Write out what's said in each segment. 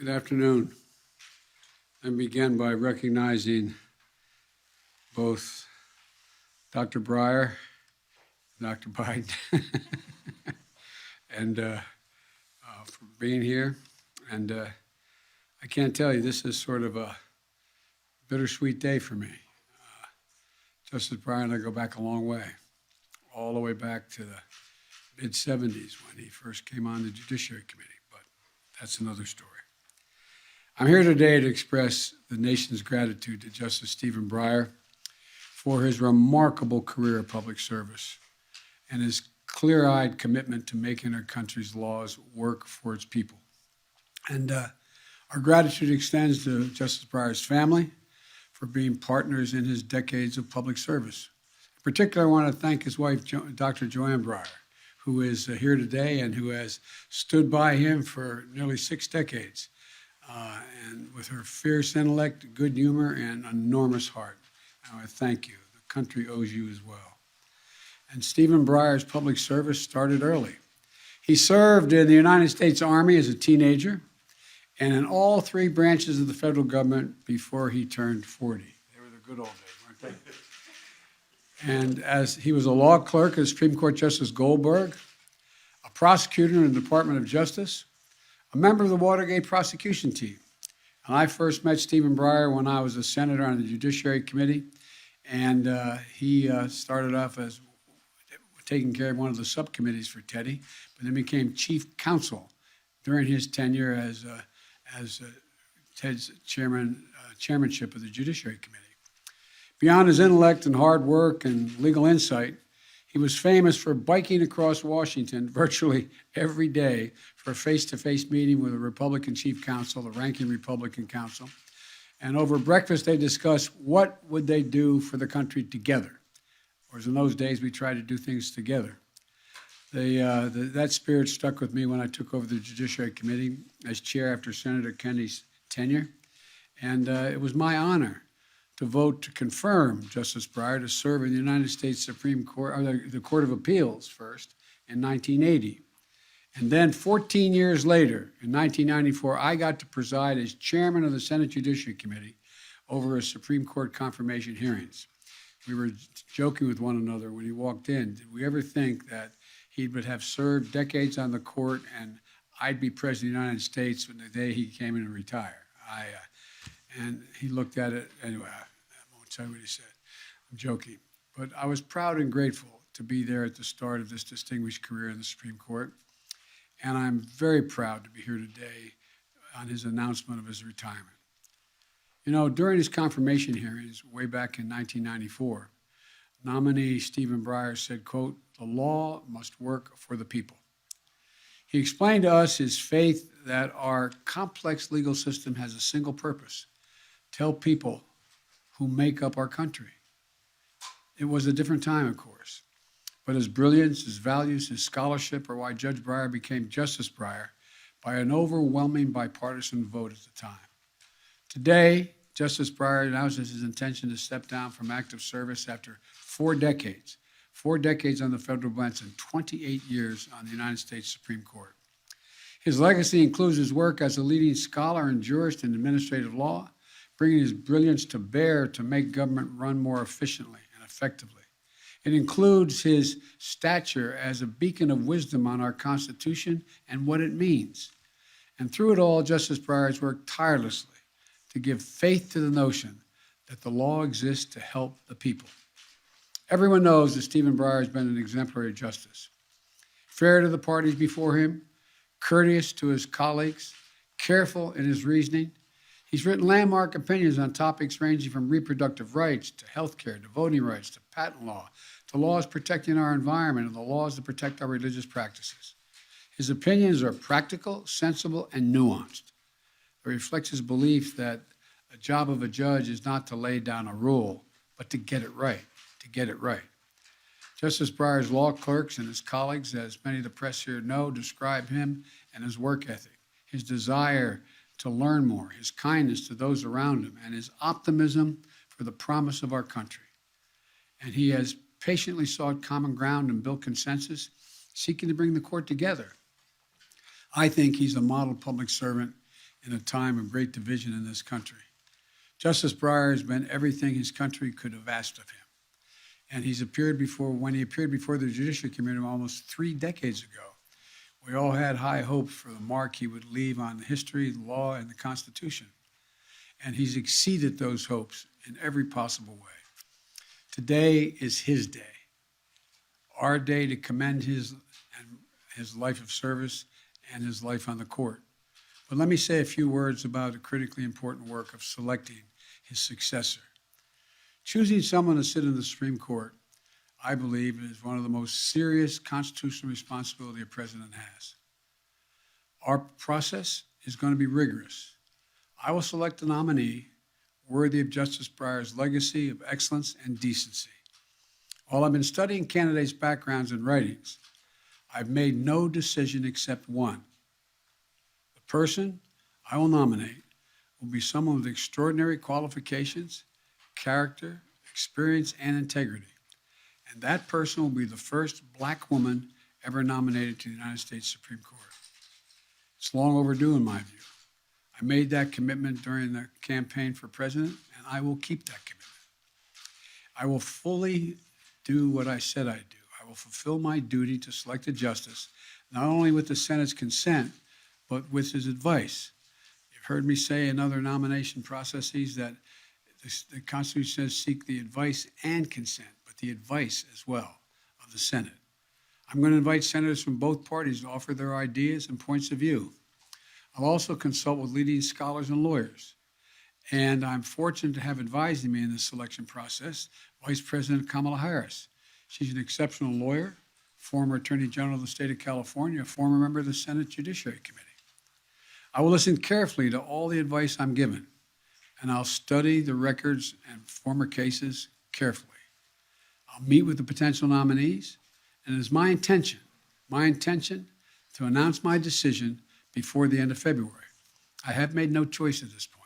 Good afternoon. I begin by recognizing both Dr. Breyer, Dr. Biden, and for being here. And I can't tell you, this is sort of a bittersweet day for me. Justice Breyer and I go back a long way, all the way back to the mid-'70s when he first came on the Judiciary Committee, but that's another story. I'm here today to express the nation's gratitude to Justice Stephen Breyer for his remarkable career of public service and his clear-eyed commitment to making our country's laws work for its people. And our gratitude extends to Justice Breyer's family for being partners in his decades of public service. In particular, I want to thank his wife, Dr. Joanne Breyer, who is here today and who has stood by him for nearly 6 decades. And with her fierce intellect, good humor, and enormous heart. I thank you. The country owes you as well. And Stephen Breyer's public service started early. He served in the United States Army as a teenager and in all 3 branches of the federal government before he turned 40. They were the good old days, weren't they? And as he was a law clerk at Supreme Court Justice Goldberg, a prosecutor in the Department of Justice, a member of the Watergate prosecution team. And I first met Stephen Breyer when I was a senator on the Judiciary Committee, and he started off as taking care of one of the subcommittees for Teddy, but then became chief counsel during his tenure as Ted's chairmanship of the Judiciary Committee. Beyond his intellect and hard work and legal insight, he was famous for biking across Washington virtually every day for a face-to-face meeting with a Republican chief counsel, the ranking Republican counsel. And over breakfast, they discussed what would they do for the country together. Whereas in those days, we tried to do things together. That spirit stuck with me when I took over the Judiciary Committee as chair after Senator Kennedy's tenure. And it was my honor to vote to confirm Justice Breyer to serve in the United States Supreme Court, or the Court of Appeals first, in 1980. And then 14 years later, in 1994, I got to preside as chairman of the Senate Judiciary Committee over his Supreme Court confirmation hearings. We were joking with one another when he walked in. Did we ever think that he would have served decades on the court and I'd be president of the United States when the day he came in to retire? And he looked at it, anyway, I won't tell you what he said. I'm joking. But I was proud and grateful to be there at the start of this distinguished career in the Supreme Court. And I'm very proud to be here today on his announcement of his retirement. You know, during his confirmation hearings way back in 1994, nominee Stephen Breyer said, quote, "The law must work for the people." He explained to us his faith that our complex legal system has a single purpose: tell people who make up our country. It was a different time, of course, but his brilliance, his values, his scholarship are why Judge Breyer became Justice Breyer by an overwhelming bipartisan vote at the time. Today, Justice Breyer announces his intention to step down from active service after 4 decades on the federal bench and 28 years on the United States Supreme Court. His legacy includes his work as a leading scholar and jurist in administrative law, bringing his brilliance to bear to make government run more efficiently and effectively. It includes his stature as a beacon of wisdom on our Constitution and what it means. And through it all, Justice Breyer has worked tirelessly to give faith to the notion that the law exists to help the people. Everyone knows that Stephen Breyer has been an exemplary justice, fair to the parties before him, courteous to his colleagues, careful in his reasoning. He's written landmark opinions on topics ranging from reproductive rights to health care, to voting rights, to patent law, to laws protecting our environment and the laws that protect our religious practices. His opinions are practical, sensible, and nuanced. It reflects his belief that the job of a judge is not to lay down a rule, but to get it right. Justice Breyer's law clerks and his colleagues, as many of the press here know, describe him and his work ethic, his desire to learn more, his kindness to those around him, and his optimism for the promise of our country. And he has patiently sought common ground and built consensus, seeking to bring the court together. I think he's a model public servant in a time of great division in this country. Justice Breyer has been everything his country could have asked of him. And when he appeared before the Judiciary Committee almost 3 decades ago, we all had high hopes for the mark he would leave on history, the law, and the Constitution. And he's exceeded those hopes in every possible way. Today is his day, our day to commend his life of service and his life on the court. But let me say a few words about the critically important work of selecting his successor. Choosing someone to sit in the Supreme Court, I believe, is one of the most serious constitutional responsibility a president has. Our process is going to be rigorous. I will select a nominee worthy of Justice Breyer's legacy of excellence and decency. While I've been studying candidates' backgrounds and writings, I've made no decision except one. The person I will nominate will be someone with extraordinary qualifications, character, experience, and integrity. And that person will be the first Black woman ever nominated to the United States Supreme Court. It's long overdue in my view. I made that commitment during the campaign for president, and I will keep that commitment. I will fully do what I said I'd do. I will fulfill my duty to select a justice, not only with the Senate's consent, but with his advice. You've heard me say in other nomination processes that the Constitution says seek the advice and consent, but the advice as well of the Senate. I'm going to invite senators from both parties to offer their ideas and points of view. I'll also consult with leading scholars and lawyers. And I'm fortunate to have advising me in this selection process Vice President Kamala Harris. She's an exceptional lawyer, former Attorney General of the state of California, a former member of the Senate Judiciary Committee. I will listen carefully to all the advice I'm given, and I'll study the records and former cases carefully. I'll meet with the potential nominees, and it is my intention to announce my decision before the end of February. I have made no choice at this point.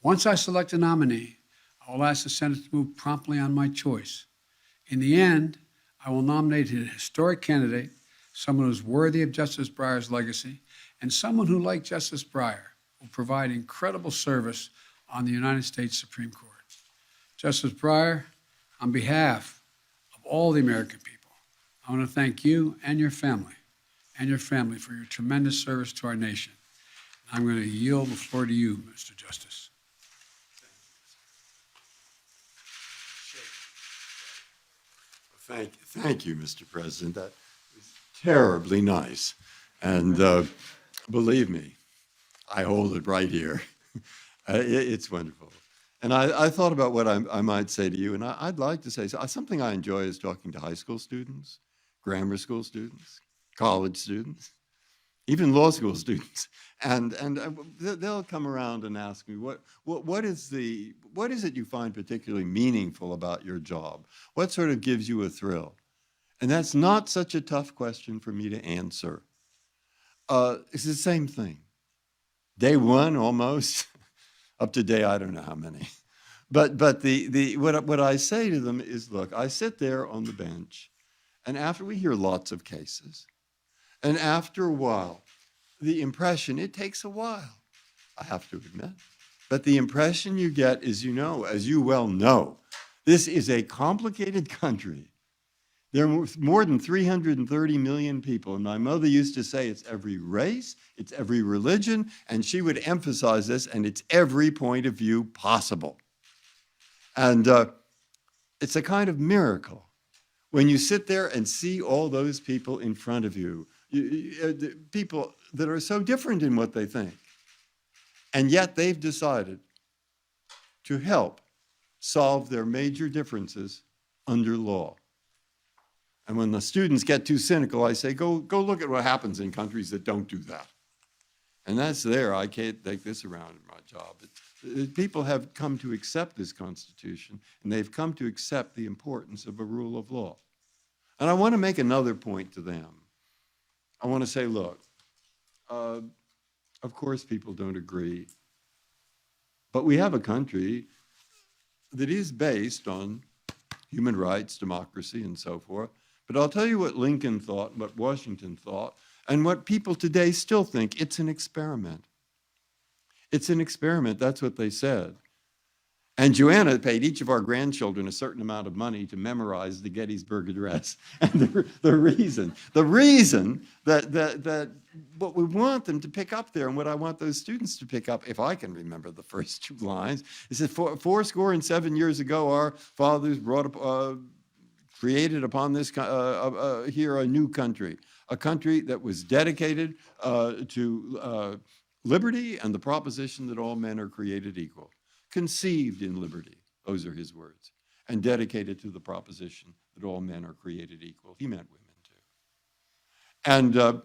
Once I select a nominee, I will ask the Senate to move promptly on my choice. In the end, I will nominate a historic candidate, someone who is worthy of Justice Breyer's legacy, and someone who, like Justice Breyer, will provide incredible service on the United States Supreme Court. Justice Breyer, on behalf of all the American people, I want to thank you and your family for your tremendous service to our nation. I'm going to yield the floor to you, Mr. Justice. Thank you, Mr. President. That was terribly nice. And believe me, I hold it right here. It's wonderful. And I thought about what I might say to you, and I'd like to say something I enjoy is talking to high school students, grammar school students, college students, even law school students. And they'll come around and ask me, what is it you find particularly meaningful about your job? What sort of gives you a thrill? And that's not such a tough question for me to answer. It's the same thing. Day one, almost, up to day I don't know how many. But what I say to them is, look, I sit there on the bench, and after we hear lots of cases, and after a while, the impression, it takes a while, I have to admit, but the impression you get is, as you well know, this is a complicated country. There are more than 330 million people, and my mother used to say it's every race, it's every religion, and she would emphasize this, and it's every point of view possible. And it's a kind of miracle when you sit there and see all those people in front of you, people that are so different in what they think, and yet they've decided to help solve their major differences under law. And when the students get too cynical, I say, go look at what happens in countries that don't do that. And that's there. I can't take this around in my job. People have come to accept this Constitution, and they've come to accept the importance of a rule of law. And I want to make another point to them. I want to say, look, of course people don't agree, but we have a country that is based on human rights, democracy, and so forth. But I'll tell you what Lincoln thought, what Washington thought, and what people today still think. It's an experiment. It's an experiment. That's what they said. And Joanna paid each of our grandchildren a certain amount of money to memorize the Gettysburg Address. And the reason that what we want them to pick up there and what I want those students to pick up, if I can remember the first two lines, is that 7 years ago, our fathers created upon this here a new country, a country that was dedicated to liberty and the proposition that all men are created equal. Conceived in liberty, those are his words, and dedicated to the proposition that all men are created equal. He meant women too. And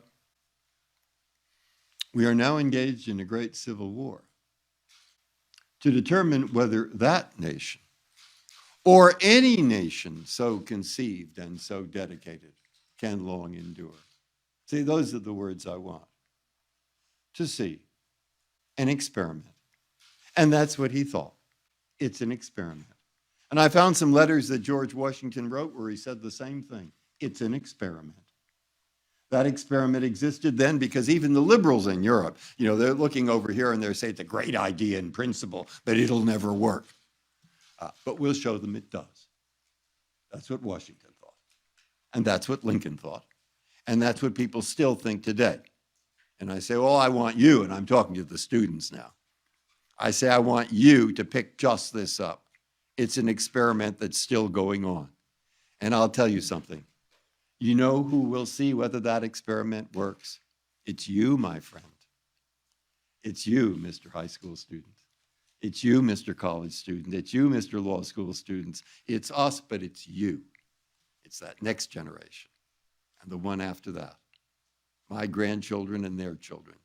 we are now engaged in a great civil war to determine whether that nation or any nation so conceived and so dedicated can long endure. See, those are the words I want to see, an experiment. And that's what he thought. It's an experiment. And I found some letters that George Washington wrote where he said the same thing. It's an experiment. That experiment existed then because even the liberals in Europe, they're looking over here and they're saying it's a great idea in principle, but it'll never work. But we'll show them it does. That's what Washington thought. And that's what Lincoln thought. And that's what people still think today. And I say, well, I want you, and I'm talking to the students now. I say, I want you to pick just this up. It's an experiment that's still going on. And I'll tell you something. You know who will see whether that experiment works? It's you, my friend. It's you, Mr. High School student. It's you, Mr. College student. It's you, Mr. Law School students. It's us, but it's you. It's that next generation and the one after that. My grandchildren and their children.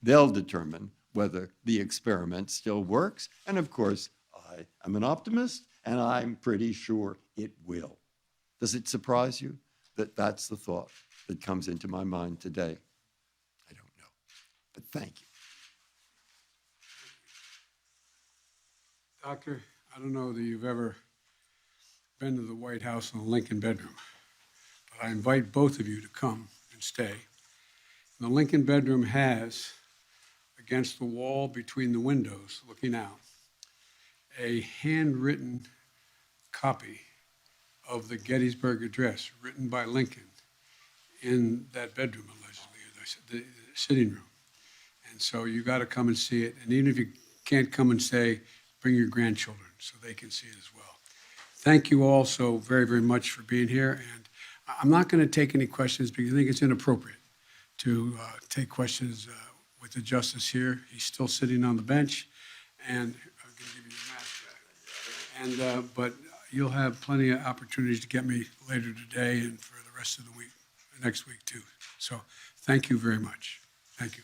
They'll determine whether the experiment still works. And of course, I am an optimist, and I'm pretty sure it will. Does it surprise you that that's the thought that comes into my mind today? I don't know, but thank you. Doctor, I don't know that you've ever been to the White House in the Lincoln bedroom, but I invite both of you to come and stay. And the Lincoln bedroom has, against the wall between the windows looking out, a handwritten copy of the Gettysburg Address written by Lincoln in that bedroom, allegedly, the sitting room. And so you got to come and see it. And even if you can't come and stay, bring your grandchildren so they can see it as well. Thank you all so very, very much for being here. And I'm not going to take any questions because I think it's inappropriate to take questions with the justice here. He's still sitting on the bench, and I'm going to give you your mask back. But you'll have plenty of opportunities to get me later today and for the rest of the week, next week too. So thank you very much. Thank you.